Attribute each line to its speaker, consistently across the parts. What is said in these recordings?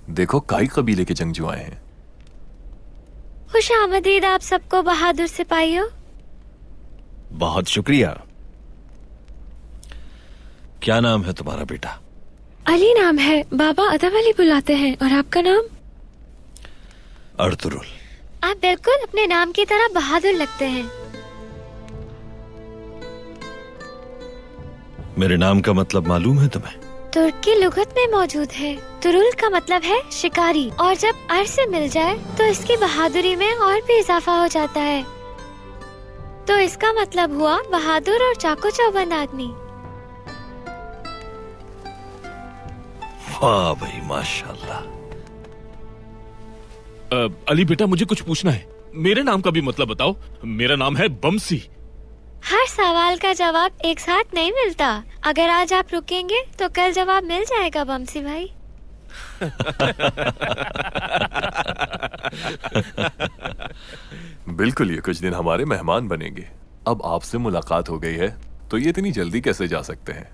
Speaker 1: देखो काई कबीले के जंगजू आए हैं।
Speaker 2: खुश आमदीद आप सबको बहादुर सिपाहियों।
Speaker 3: बहुत शुक्रिया। क्या नाम है तुम्हारा बेटा?
Speaker 2: अली नाम है, बाबा अदब अली बुलाते हैं। और आपका नाम?
Speaker 3: अर्तुरुल।
Speaker 2: आप बिल्कुल अपने नाम की तरह बहादुर लगते हैं।
Speaker 3: मेरे नाम का मतलब मालूम है तुम्हें?
Speaker 2: तुर्की लुगत में मौजूद है। तुरुल का मतलब है शिकारी, और जब अर्श से मिल जाए तो इसकी बहादुरी में और भी इजाफा हो जाता है। तो इसका मतलब हुआ बहादुर और चाकू चौबंद आदमी।
Speaker 3: वाह भाई, माशाल्लाह।
Speaker 4: अली बेटा, मुझे कुछ पूछना है। मेरे नाम का भी मतलब बताओ। मेरा नाम है बमसी।
Speaker 2: हर सवाल का जवाब एक साथ नहीं मिलता। अगर आज आप रुकेंगे तो कल जवाब मिल जाएगा बमसी भाई।
Speaker 1: बिल्कुल, ये कुछ दिन हमारे मेहमान बनेंगे। अब आपसे मुलाकात हो गई है तो ये इतनी जल्दी कैसे जा सकते हैं?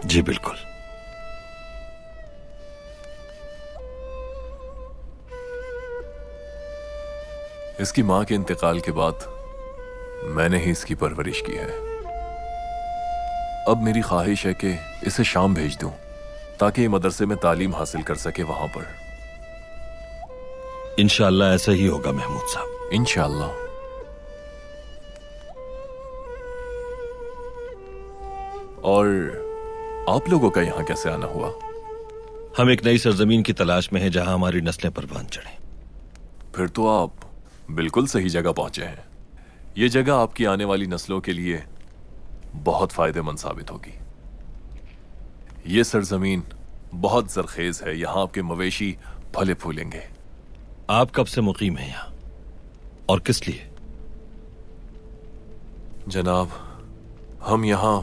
Speaker 3: जी बिल्कुल।
Speaker 1: इसकी मां के इंतकाल के बाद मैंने ही इसकी परवरिश की है। अब मेरी ख्वाहिश है कि इसे शाम भेज दूं ताकि ये मदरसे में तालीम हासिल कर सके वहां पर।
Speaker 3: इंशाअल्लाह ऐसा ही होगा महमूद साहब।
Speaker 1: इंशाअल्लाह। और आप लोगों का यहां कैसे आना हुआ?
Speaker 3: हम एक नई सरजमीन की तलाश में हैं जहां हमारी नस्लें परवान चढ़े।
Speaker 1: फिर तो आप बिल्कुल सही जगह पहुंचे हैं। ये जगह आपकी आने वाली नस्लों के लिए बहुत फायदेमंद साबित होगी। ये सरजमीन बहुत जरखेज है, यहां आपके मवेशी फले फूलेंगे।
Speaker 3: आप कब से मुकीम हैं यहाँ और किस लिए?
Speaker 1: जनाब, हम यहां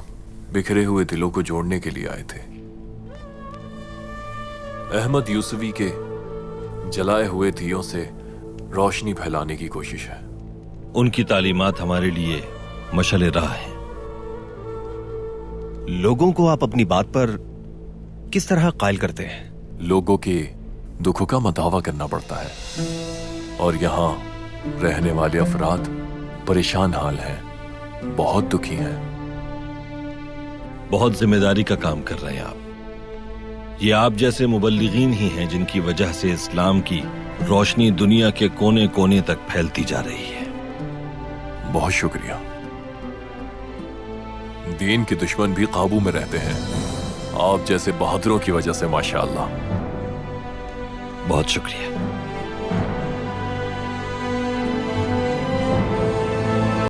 Speaker 1: बिखरे हुए दिलों को जोड़ने के लिए आए थे। अहमद यूसुफी के जलाए हुए दियों से रोशनी फैलाने की कोशिश है।
Speaker 3: उनकी तालीमात हमारे लिए मशअल राह है। लोगों को आप अपनी बात पर किस तरह कायल करते हैं?
Speaker 1: लोगों के दुखों का मदावा करना पड़ता है, और यहाँ रहने वाले अफराद परेशान हाल हैं, बहुत दुखी हैं।
Speaker 3: बहुत जिम्मेदारी का काम कर रहे हैं आप। ये आप जैसे मुबल्लिगीन ही हैं जिनकी वजह से इस्लाम की रोशनी दुनिया के कोने कोने तक फैलती जा रही है।
Speaker 1: बहुत शुक्रिया। दीन के दुश्मन भी काबू में रहते हैं आप जैसे बहादुरों की वजह से, माशाअल्लाह।
Speaker 3: बहुत शुक्रिया।